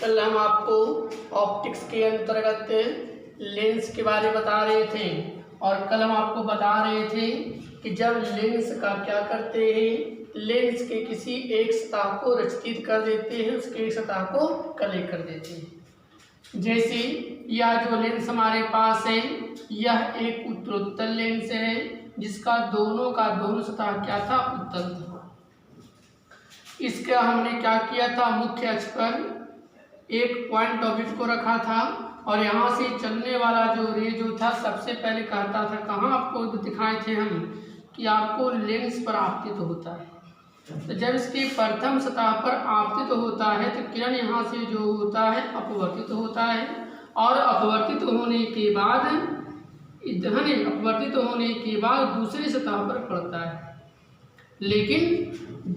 कल हम आपको ऑप्टिक्स के अंतर्गत लेंस के बारे में बता रहे थे और कल हम आपको बता रहे थे कि जब लेंस का क्या करते हैं, लेंस के किसी एक सतह को रचित कर देते हैं, उसके एक सतह को कले कर देते हैं। जैसे यह जो लेंस हमारे पास है यह एक उत्तरोत्तल लेंस है जिसका दोनों का दोनों सतह क्या था, उत्तल था। इसका हमने क्या किया था, मुख्य अक्ष पर एक पॉइंट ऑब्जेक्ट को रखा था और यहाँ से चलने वाला जो रे जो था सबसे पहले कहता था, कहाँ आपको दिखाए थे हम कि आपको लेंस पर आपतित होता है। तो जब इसकी प्रथम सतह पर आपतित होता है तो किरण यहाँ से जो होता है अपवर्तित होता है और अपवर्तित होने के बाद दूसरी सतह पर पड़ता है। लेकिन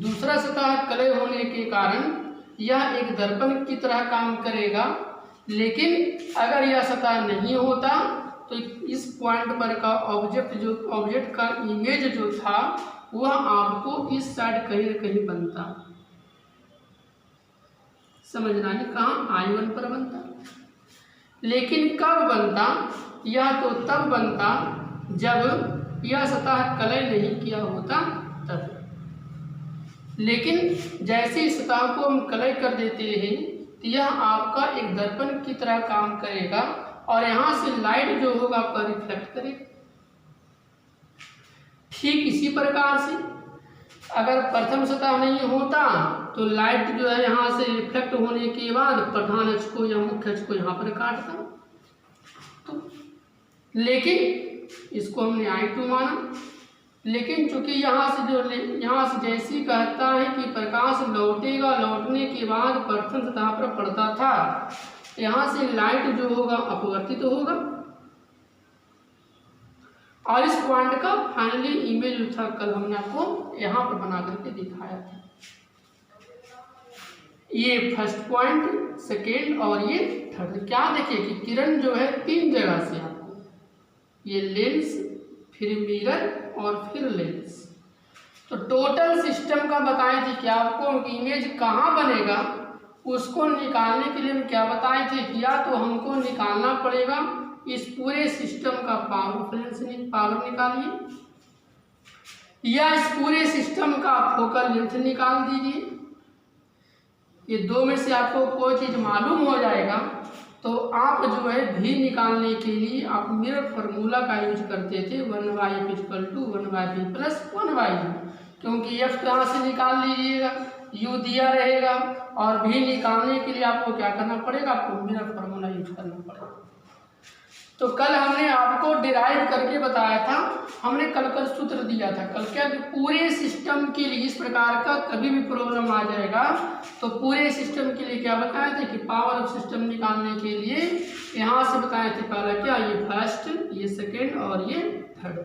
दूसरा सतह कले होने के कारण यह एक दर्पण की तरह काम करेगा, लेकिन अगर यह सतह नहीं होता तो इस पॉइंट पर का ऑब्जेक्ट का इमेज जो था वह आपको इस साइड कहीं न कहीं बनता। समझना है, कहाँ I1 पर बनता। लेकिन कब बनता, यह तो तब बनता जब यह सतह कलय नहीं किया होता तब। लेकिन जैसे इस सतह को हम कलय कर देते हैं तो यह आपका एक दर्पण की तरह काम करेगा और यहाँ से लाइट जो होगा आपका रिफ्लेक्ट करेगा। ठीक इसी प्रकार से अगर प्रथम सतह नहीं होता तो लाइट जो है यहाँ से रिफ्लेक्ट होने के बाद प्रधान अक्ष को या मुख्य अक्ष को यहाँ पर काटता। तो लेकिन इसको हमने I2 माना, लेकिन चूंकि यहाँ से जैसे ही कहता है कि प्रकाश लौटेगा, लौटने के बाद प्रथम सतह पर पड़ता था, यहाँ से लाइट जो होगा अपवर्तित होगा और इस पॉइंट का फाइनली इमेज जो था कल हमने आपको यहाँ पर बना करके दिखाया था। ये फर्स्ट पॉइंट, सेकेंड और ये थर्ड। क्या देखिए कि किरण जो है तीन जगह से आपको, ये लेंस फिर मिरर और फिर लेंस, तो टोटल सिस्टम का बताए थे कि आपको इमेज कहाँ बनेगा उसको निकालने के लिए हम क्या बताए थे कि या तो हमको निकालना पड़ेगा इस पूरे सिस्टम का पावर निकालिए या इस पूरे सिस्टम का फोकल लेंथ निकाल दीजिए। ये दो में से आपको कोई चीज़ मालूम हो जाएगा तो आप जो है भी निकालने के लिए आप मिरर फार्मूला का यूज करते थे 1/f = 1/b + 1/u, क्योंकि f तो यहाँ से निकाल लीजिएगा, u दिया रहेगा और भी निकालने के लिए आपको क्या करना पड़ेगा, आपको मिरर फार्मूला यूज करना पड़ेगा। तो कल हमने आपको डिराइव करके बताया था, हमने कल सूत्र दिया था। कल क्या कि पूरे सिस्टम के लिए इस प्रकार का कभी भी प्रॉब्लम आ जाएगा तो पूरे सिस्टम के लिए क्या बताए थे कि पावर ऑफ सिस्टम निकालने के लिए यहाँ से बताए थे पहला क्या, ये फर्स्ट, ये सेकेंड और ये थर्ड।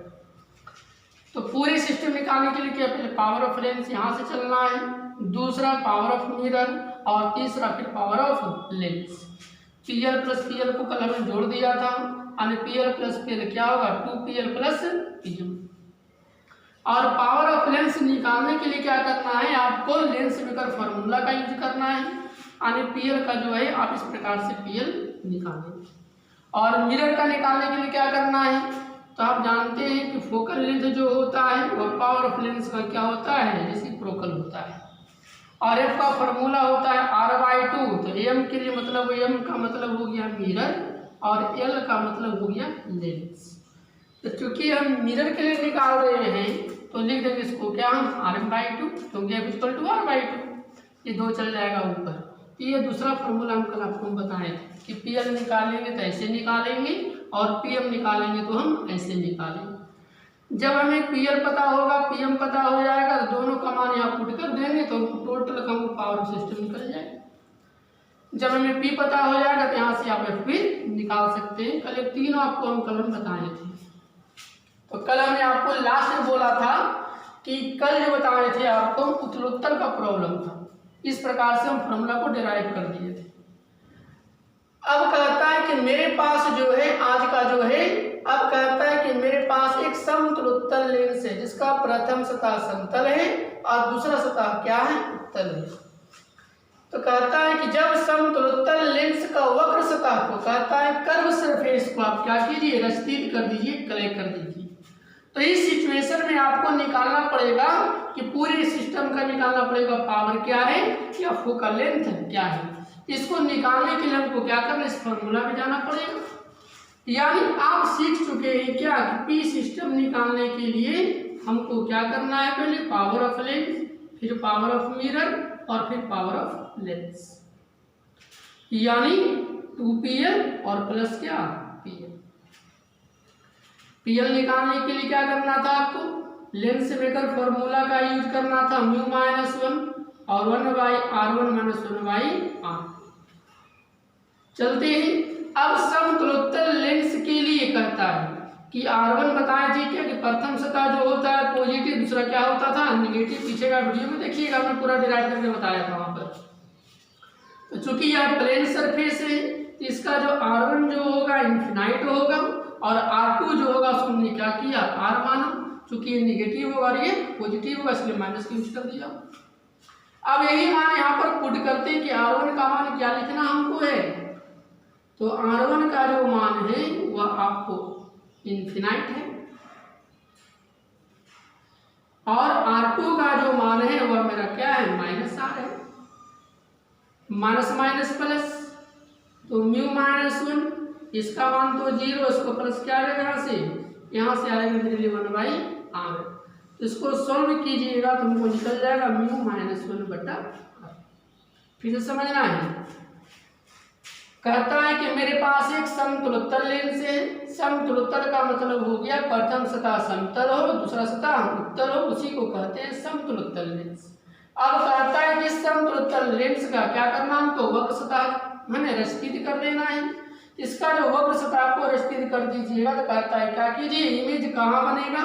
तो पूरे सिस्टम निकालने के लिए क्या, पहले पावर ऑफ लेंस यहाँ से चलना है, दूसरा पावर ऑफ मिरर और तीसरा फिर power of lens. PL + PL को कल हमने जोड़ दिया था, यानी PL + PL क्या होगा 2PL + PM। और पावर ऑफ लेंस निकालने के लिए क्या करना है, आपको लेंस मेकर फार्मूला का यूज करना है, यानी PL का जो है आप इस प्रकार से PL निकालेंगे। और मिरर का निकालने के लिए क्या करना है, तो आप जानते हैं कि फोकल लेंथ जो होता है वह पावर ऑफ लेंस का क्या होता है, रेसिप्रोकल होता है। और f का फार्मूला होता है R/2, तो m के लिए मतलब m का मतलब हो गया मिरर और l का मतलब हो गया लेंस। तो चूंकि हम मिरर के लिए निकाल रहे हैं तो लिख देंगे इसको क्या हम Rm/2, क्योंकि f = R/2, ये दो चल जाएगा ऊपर। ये दूसरा फार्मूला हम कल आपको बताए थे कि PL निकालेंगे तो ऐसे निकालेंगे और PM निकालेंगे तो हम ऐसे निकालेंगे। जब हमें PL पता होगा, PM पता हो जाएगा तो दोनों का मान यहाँ पुट कर देंगे तो टोटल का पावर सिस्टम निकल जाएगा। जब हमें P पता हो जाएगा तो यहाँ से आप F भी निकाल सकते हैं। कल तीनों आपको हम कल बताए थे। तो कल हमने आपको लास्ट में बोला था कि कल जो बताए थे आपको उत्तरोत्तर का प्रॉब्लम था, इस प्रकार से हम फॉर्मूला को डिराइव कर दिए थे। अब कहता है कि मेरे पास जो है आज का जो है, अब कहता है कि मेरे पास एक समतलोत्तल लेंस है जिसका प्रथम सतह समतल है और दूसरा सतह क्या है, उत्तल है। तो कहता है कि जब समतलोत्तल सतह को कहता है कर्व सरफेस को आप क्या कीजिए, रस्तीद कर दीजिए, कलेक्ट कर दीजिए। तो इस सिचुएशन में आपको निकालना पड़ेगा कि पूरे सिस्टम का निकालना पड़ेगा पावर क्या है या फोकल लेंथ क्या है। इसको निकालने के लिए हमको क्या करना, इस फॉर्मूला में जाना पड़ेगा। यानी आप सीख चुके हैं क्या कि पी सिस्टम निकालने के लिए हमको क्या करना है, पहले पावर ऑफ लेंस, फिर पावर ऑफ मिरर और फिर पावर ऑफ लेंस, यानी 2PL और प्लस क्या PL। PL निकालने के लिए क्या करना था आपको, लेंस मेकर फॉर्मूला का यूज करना था, μ-1 और 1/r1 - 1/r। चलते हैं अब समतलोत्तर लेंस के लिए कहता है कि R1 बताया जी क्या कि प्रथम सतह जो होता है पॉजिटिव, दूसरा क्या होता था नेगेटिव। पीछे का वीडियो में देखिएगा, हमने पूरा डिराइव करके बताया था वहां पर। तो चूंकि यह प्लेन सरफेस है, इसका जो R1 जो होगा इन्फिनाइट होगा और R2 जो होगा उसको हमने क्या किया, R माना। चूंकि ये नेगेटिव होगा और ये पॉजिटिव होगा, इसलिए माइनस यूज कर दिया। अब यही मान यहाँ पर पुट करते हैं कि R1 का मान क्या लिखना हमको है, तो R1 का जो मान है वह आपको इन्फिनाइट है और R2 का जो मान है वह मेरा क्या है, -R है। माइनस माइनस प्लस, तो μ-1 इसका मान तो 0, इसको प्लस क्या आएगा यहाँ से आएगा मेरे लिए 1/r। इसको सॉल्व कीजिएगा तो हमको निकल जाएगा μ-1/r। फिर से समझना है, कहता है कि मेरे पास एक समतलोत्तर लेंस है। समतलोत्तर का मतलब हो गया प्रथम सतह समतल हो, दूसरा सतह उत्तल हो, उसी को कहते हैं समतलोत्तर लेंस। अब कहता है कि समतलोत्तर लेंस का क्या करना, हमको वक्र सतह मैंने रस्तीद कर देना है। इसका जो वक्र सतह को रस्तीद कर दीजिएगा तो कहता है क्या कीजिए, इमेज कहाँ बनेगा,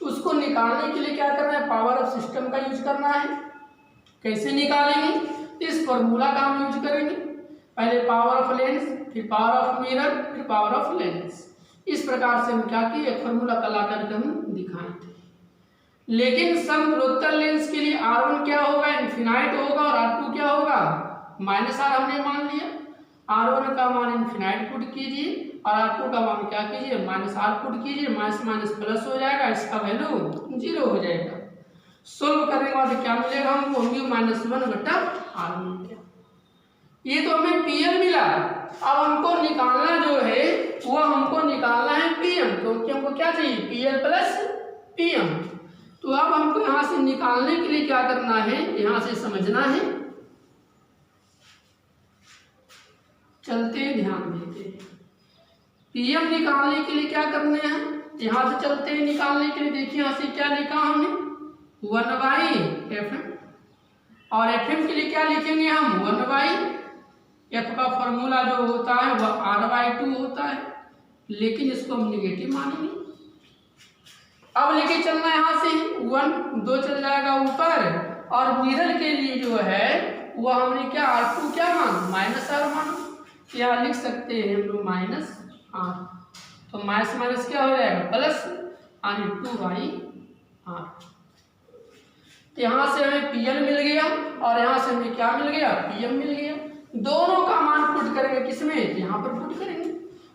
उसको निकालने के लिए क्या करना है, पावर ऑफ सिस्टम का यूज करना है। कैसे निकालेंगे, इस फॉर्मूला का हम यूज करेंगे, पहले पावर ऑफ लेंस, फिर पावर ऑफ मिरर, फिर पावर ऑफ लेंस। इस प्रकार से हम क्या किए, फॉर्मूला का ला करके हम दिखाए थे। लेकिन समतलोत्तर लेंस के लिए R1 क्या होगा, इन्फिनाइट होगा और R2 क्या होगा, -R हमने मान लिया। R1 का मान इन्फिनाइट पुट कीजिए और R2 का मान क्या कीजिए, -R पुट कीजिए, माइनस माइनस प्लस हो जाएगा, इसका वैल्यू 0 हो जाएगा। सोल्व करने के बाद क्या मिलेगा हमको, μ-1/r मिल गया। ये तो हमें PL मिला। अब हमको निकालना जो है वो हमको निकालना है PM, क्योंकि हमको क्या चाहिए, PL प्लस PM। तो अब हमको यहाँ से निकालने के लिए क्या करना है, यहाँ से समझना है। चलते ध्यान देते हैं, PM निकालने के लिए क्या करने हैं, यहाँ से चलते हैं निकालने के लिए। देखिए यहाँ से क्या लिखा हमने, 1/FM और FM के लिए क्या लिखेंगे हम, 1/F का फॉर्मूला जो होता है वह R/2 होता है, लेकिन इसको हम निगेटिव मानेंगे। अब लेके चलना है यहाँ से 1 2 चल जाएगा ऊपर, और मिरर के लिए जो है वह हमने क्या R2 क्या मान, -R माना। यहाँ लिख सकते हैं हम लोग -R, तो माइनस माइनस क्या हो जाएगा प्लस, यानी 2/R। यहाँ से हमें PL मिल गया और यहाँ से हमें क्या मिल गया, PM मिल गया। दोनों का मान पुट करेंगे किसमें, यहाँ पर पुट करेंगे।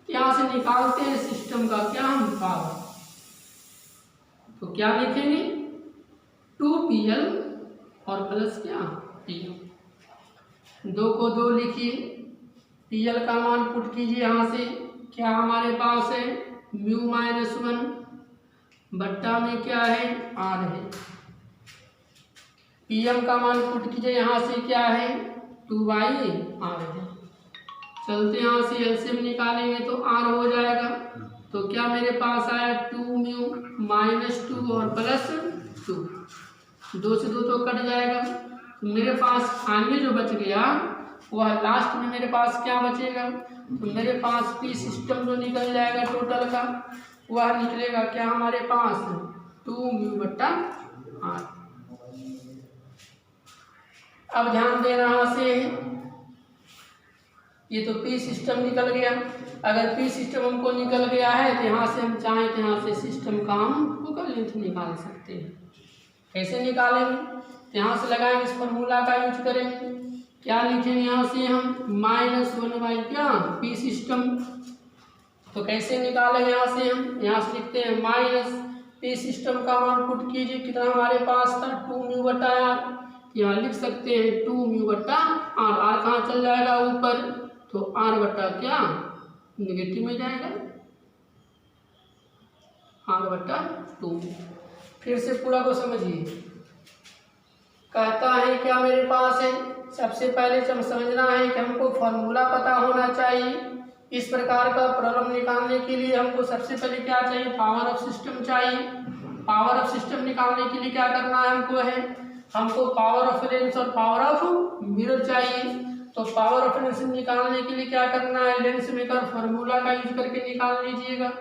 यहाँ से निकालते हैं सिस्टम का क्या हम पावर, तो क्या लिखेंगे 2PL और प्लस क्या PM। 2 को 2 लिखिए, PL का मान पुट कीजिए। यहाँ से क्या हमारे पास है, μ-1 बट्टा में क्या है R है। PM का मान पुट कीजिए, यहाँ से क्या है 2/R है। चलते यहाँ से एलसीएम निकालेंगे तो R हो जाएगा, तो क्या मेरे पास आया 2μ -2 और +2, 2 से 2 तो कट जाएगा। तो मेरे पास फाइनली जो बच गया वह लास्ट में मेरे पास क्या बचेगा, तो मेरे पास पी सिस्टम जो निकल जाएगा टोटल का वह निकलेगा क्या हमारे पास 2μ/R। अब ध्यान देना यहाँ से, ये तो पी सिस्टम निकल गया। अगर पी सिस्टम हमको निकल गया है तो यहाँ से हम चाहें तो यहाँ से सिस्टम का हम फोकल लेंथ निकाल सकते हैं। कैसे निकालेंगे, तो यहाँ से लगाएंगे, इस फॉर्मूला का यूज करेंगे। क्या लिखेंगे यहाँ से हम -1 क्या पी सिस्टम। तो कैसे निकालेंगे यहाँ से हम, यहाँ से लिखते हैं माइनस पी सिस्टम का मान पुट कीजिए, कितना हमारे पास था 2 म्यू बटा आर। यहाँ लिख सकते हैं 2 म्यू बटा आर, आर कहाँ चल जाएगा ऊपर, तो आर बटा क्या नेगेटिव में जाएगा, आर बटा 2। फिर से पूरा को समझिए, कहता है क्या मेरे पास है, सबसे पहले समझना है कि हमको फॉर्मूला पता होना चाहिए। इस प्रकार का प्रॉब्लम निकालने के लिए हमको सबसे पहले क्या चाहिए, पावर ऑफ सिस्टम चाहिए। पावर ऑफ सिस्टम निकालने के लिए क्या करना है हमको पावर ऑफ लेंस और पावर ऑफ मिरर चाहिए। तो पावर ऑफ लेंस निकालने के लिए क्या करना है, लेंस मेकर फॉर्मूला का यूज करके निकाल लीजिएगा।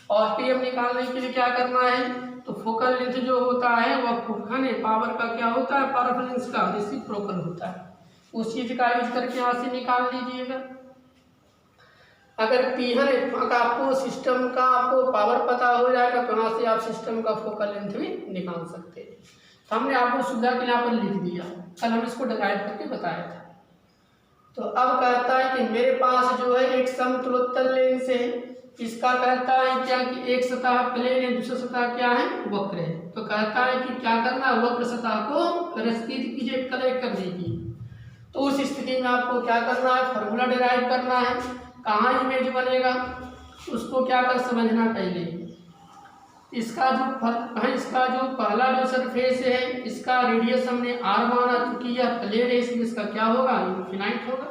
और पीएम निकालने के लिए क्या करना है, तो फोकल लेंथ जो होता है वह पावर का क्या होता है, पावर ऑफ लेंस का रेसिप्रोकल होता है, उस चीज का यूज करके यहाँ से निकाल लीजिएगा। अगर पीहन आपको सिस्टम का आपको पावर पता हो जाएगा तो यहाँ से आप सिस्टम का फोकल लेंथ भी निकाल सकते हैं। तो हमने आपको सुविधा के यहाँ पर लिख दिया, कल हम इसको डिराइव करके बताया था। तो अब कहता है कि मेरे पास जो है एक समतलोत्तल लेंस है, इसका कहता है क्या कि एक सतह प्लेन है, दूसरी सतह क्या है वक्र है। तो कहता है कि क्या करना है, वक्र सतह को रस्तीत कीजिए, कलेक्ट कर दीजिए। तो उस स्थिति में आपको क्या करना है, फॉर्मूला डिराइव करना है। कहाँ इमेज बनेगा उसको क्या कर समझना पहले। इसका जो पहला जो सरफेस है इसका रेडियस हमने आर माना, क्योंकि यह प्लेन है इसलिए इसका क्या होगा, इनफिनाइट होगा।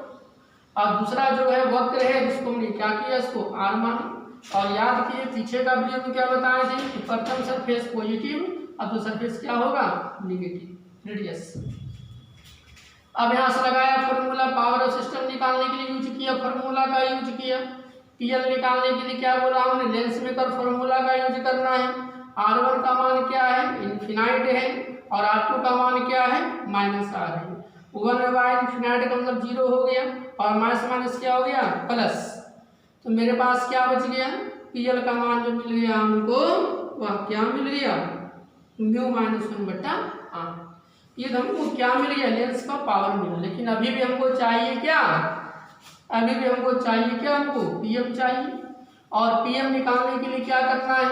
और दूसरा जो है वक्र है जिसको हमने क्या किया, इसको आर माना। और याद किए पीछे का वीडियो में क्या बताए थे कि प्रथम सरफेस पॉजिटिव और दूसरा सरफेस क्या होगा नेगेटिव रेडियस। अब यहाँ से लगाया फॉर्मूला, पावर ऑफ सिस्टम निकालने के लिए यूज किया, फॉर्मूला का यूज किया। पीएल निकालने के लिए क्या बोला हमने, लेंस मेकर फॉर्मूला का यूज करना है। R1 का मान क्या है, इनफिनाइट है, और R2 का मान क्या है, -R है। 1 इनफिनाइट का मतलब 0 हो गया, और माइनस क्या हो गया, प्लस। तो मेरे पास क्या बच गया, पीएल का मान जो मिल गया हमको वह क्या मिल गया, μ-1/r। ये हमको क्या मिल गया, लेंस का पावर मिला। लेकिन अभी भी हमको चाहिए क्या, हमको पीएम चाहिए। और पीएम निकालने के लिए क्या करना है,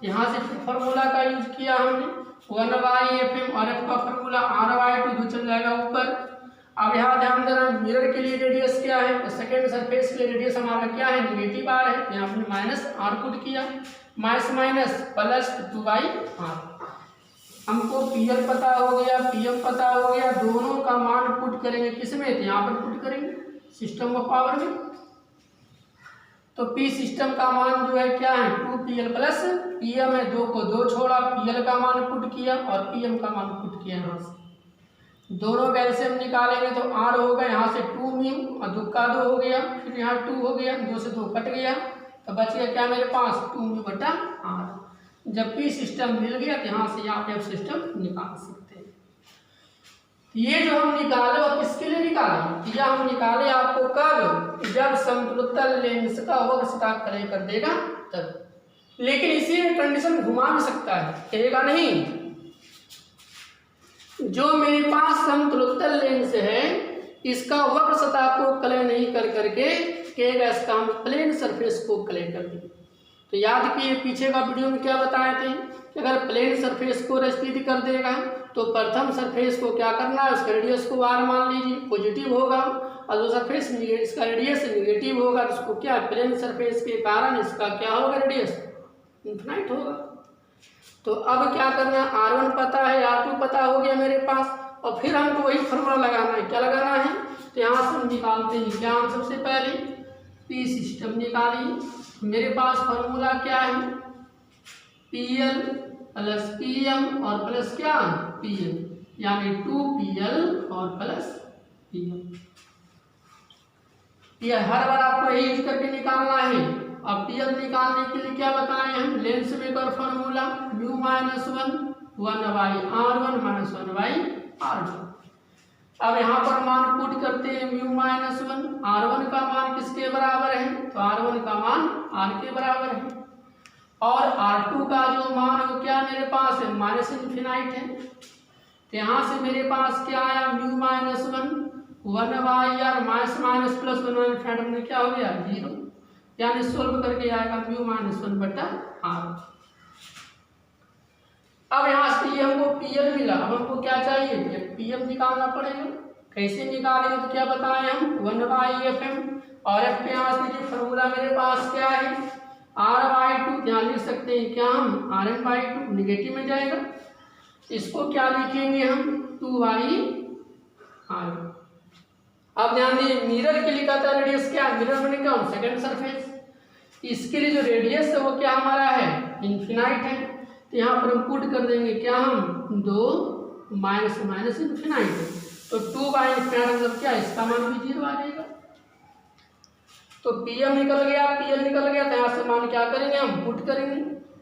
यहाँ से फॉर्मूला का यूज किया हमने 1/fm, और एफ का फॉर्मूला r/2 जो चल जाएगा ऊपर। अब यहाँ ध्यान देना, मिरर के लिए रेडियस क्या है, तो सेकेंड सरफेस के लिए रेडियस हमारा क्या है, नेगेटिव r है। यहाँ हमने -r पुट किया, माइनस प्लस 2/r। हमको पीएल पता हो गया, पीएम पता हो गया, दोनों का मान पुट करेंगे किसमें, तो यहाँ पर पुट करेंगे सिस्टम ऑफ पावर में। तो पी सिस्टम का मान जो है क्या है 2PL प्लस पीएम है, 2 को 2 छोड़ा, पीएल का मान पुट किया और पीएम का मान पुट किया। यहाँ से दोनों का एलसीएम निकालेंगे तो आर होगा, यहाँ से 2 म्यू और 2 का 2 हो गया, फिर यहाँ 2 हो गया, 2 से 2 कट गया, तो बच गया क्या मेरे पास 2 म्यू बटा आर। जब पी सिस्टम मिल गया तो यहाँ से आप एफ सिस्टम निकाल सकते हैं। ये जो हम निकाले वो किसके लिए निकाले, यह हम निकाले आपको कब, जब समतलोत्तल लेंस का वक्र सतह कलय कर देगा तब। लेकिन इसी कंडीशन घुमा भी सकता है, कहेगा नहीं। जो मेरे पास समतलोत्तल लेंस है इसका वक्र सतह को कलय नहीं कर करके कहेगा इसका हम प्लेन सरफेस को कलय कर देंगे। तो याद किए पीछे का वीडियो में क्या बताए थे कि अगर प्लेन सरफेस को रस्तीत कर देगा तो प्रथम सरफेस को क्या करना है, उसका रेडियस को r मान लीजिए, पॉजिटिव होगा, और जो सरफेस इसका रेडियस नेगेटिव होगा, उसको क्या प्लेन सरफेस के कारण इसका क्या होगा, रेडियस इनफिनाइट होगा। तो अब क्या करना है, R1 पता है, R2 पता हो गया मेरे पास, और फिर हमको वही फॉर्मूला लगाना है। क्या लगाना है, तो यहाँ से हम निकालते हैं क्या, हम सबसे पहले पी सिस्टम निकालिए। मेरे पास फॉर्मूला क्या है, PL प्लस PM और प्लस क्या PM, यानी 2PL और प्लस PM। ये हर बार आपको यही यूज करके निकालना है। अब PL निकालने के लिए क्या बताएं हम, lens maker formula μ-1 1/r1 -1/r2। अब यहाँ पर मान पुट करते हैं μ-1, R1 का मान किसके बराबर है, तो R1 का मान R के बराबर है, और R2 का जो मान है वो क्या मेरे पास है, माइनस इनफिनाइट है। तो यहाँ से मेरे पास क्या आया, μ-1 1/r माइनस माइनस प्लस 1/, में क्या हो गया 0, यानी सोल्व करके आएगा म्यू माइनस 1/r। अब यहाँ से ये हमको पीएल मिला, अब हमको क्या चाहिए, पीएम निकालना पड़ेगा। कैसे निकालेंगे तो क्या बताएं हम, 1/fm, और एफ के यहाँ से जो फॉर्मूला मेरे पास क्या है r/2, यहाँ लिख सकते हैं क्या हम rn/2, निगेटिव में जाएगा, इसको क्या लिखेंगे हम 2/r। अब ध्यान दीजिए मिरर के लिए कहता है रेडियस क्या, मिरर मैंने क्या सेकंड सरफेस, इसके लिए जो रेडियस है वो क्या हमारा है इन्फिनाइट है, तो यहाँ पर हम पुट कर देंगे क्या हम 2 माइनस माइनस इन्फिनाइट है, तो 2/इन्फिनाइट मतलब क्या, इसका मान भी 0 आ जाएगा। तो पीएम निकल गया, पीएल निकल गया, तो यहाँ से मान क्या करेंगे हम पुट करेंगे,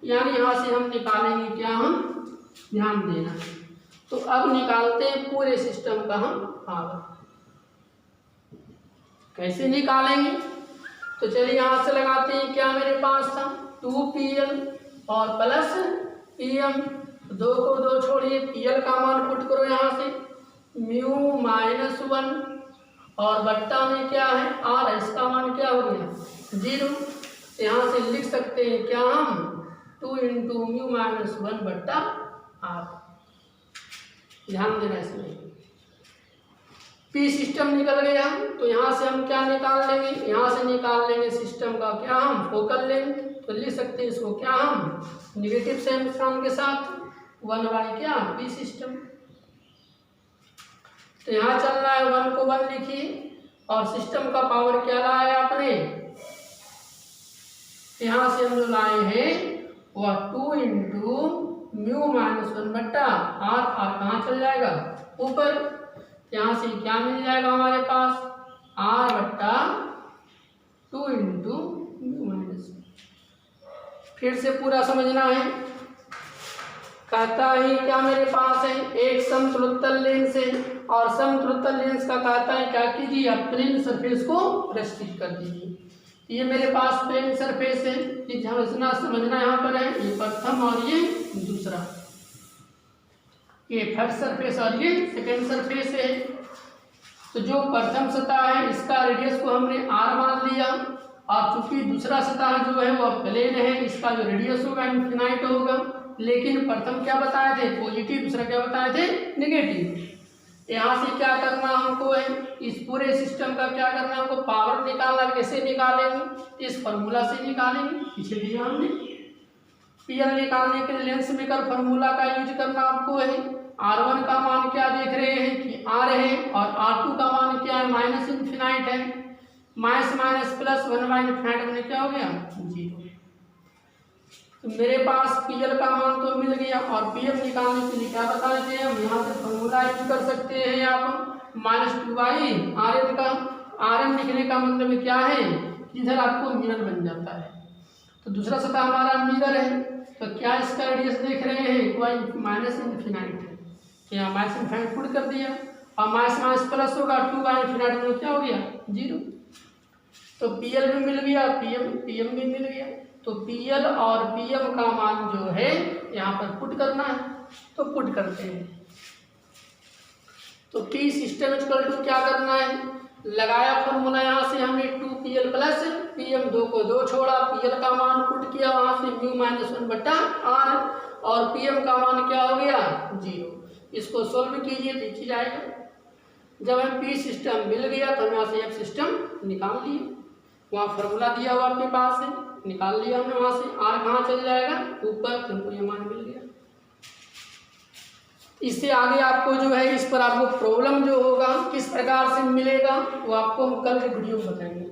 यानी यहाँ से हम निकालेंगे क्या, हम ध्यान देना। तो अब निकालते हैं पूरे सिस्टम का हम पावर, कैसे निकालेंगे, तो चलिए यहाँ से लगाते हैं क्या मेरे पास था 2pl और प्लस pm, 2 को 2 छोड़िए, pl का मान पुट करो यहाँ से म्यू माइनस 1 और बट्टा में क्या है r, इसका मान क्या हो गया 0, यहाँ से लिख सकते हैं क्या हम 2 × म्यू माइनस 1/r। ध्यान देना इसमें, पी सिस्टम निकल गया, तो यहाँ से हम क्या निकाल लेंगे, यहाँ से निकाल लेंगे सिस्टम का क्या हम फोकल लेंथ, तो लिख सकते हैं इसको क्या हम निगेटिव साइन के साथ 1/, क्या पी सिस्टम। तो यहाँ चल रहा है 1 को 1 लिखिए, और सिस्टम का पावर क्या लाया आपने, यहाँ से हम जो लाए हैं वह 2 × म्यू माइनस 1/r, r कहाँ चल जाएगा ऊपर, यहाँ से क्या मिल जाएगा हमारे पास r/2 × म्यू माइनस। फिर से पूरा समझना है, कहता है क्या मेरे पास है एक समतुल्य लेंस है, और समतुल्य लेंस का कहता है क्या कीजिए आप प्लेन सरफेस को रेस्ट्रिक्ट कर दीजिए। ये मेरे पास प्लेन सरफेस है, ये समझना यहाँ पर है, ये प्रथम और ये दूसरा, ये फर्स्ट सरफेस और ये सेकेंड सरफेस है। तो जो प्रथम सतह है इसका रेडियस को हमने r मान लिया, और चूंकि दूसरा सतह जो है वह प्लेन है, इसका जो रेडियस होगा इन्फिनाइट होगा, लेकिन प्रथम क्या बताए थे पॉजिटिव, दूसरा क्या बताए थे नेगेटिव। यहाँ से क्या करना हमको है, इस पूरे सिस्टम का क्या करना है हमको पावर निकालना, कैसे निकालेंगे इस फॉर्मूला से निकालेंगे, पीछे दिया हमने। पीएल निकालने के लिए लेंस मेकर फॉर्मूला का यूज करना आपको है। R1 का मान क्या देख रहे हैं कि R है, और R2 का मान क्या है माइनस इन्फिनाइट है, माइनस माइनस प्लस 1/इन्फिनाइट में क्या हो गया 0। तो मेरे पास PL का मान तो मिल गया, और PM निकालने के लिए क्या बताए थे हम, यहाँ से फॉर्मूला यूज कर सकते हैं आप -2/Rn का। Rn लिखने का मतलब क्या है कि इधर आपको मिरर बन जाता है, तो दूसरा सतह हमारा मिरर है, तो क्या इसका रेडियस देख रहे हैं कोई माइनस इन्फिनाइट है, तो यहाँ माइनस इन्फिनाइट पुट कर दिया, और माइनस माइनस प्लस होगा 2/इन्फिनाइट में क्या हो गया 0। तो PL भी मिल गया, PM भी मिल गया, तो PL और PM का मान जो है यहाँ पर पुट करना है, तो पुट करते हैं। तो P सिस्टम इक्वल टू क्या करना है, लगाया फॉर्मूला, यहाँ से हमने 2PL प्लस PM, 2 को 2 छोड़ा, PL का मान पुट किया वहाँ से म्यू माइनस 1/r, और PM का मान क्या हो गया 0। इसको सोल्व कीजिए तो चीज आएगा। जब हम P सिस्टम मिल गया तो हम यहाँ से F सिस्टम निकाल लिए, वहाँ फॉर्मूला दिया हुआ आपके पास है, निकाल लिया हमने, वहाँ से R कहाँ चल जाएगा ऊपर, तो ये मान मिल गया। इससे आगे आपको जो है इस पर आपको प्रॉब्लम जो होगा किस प्रकार से मिलेगा वो आपको हम कल के वीडियो में बताएंगे।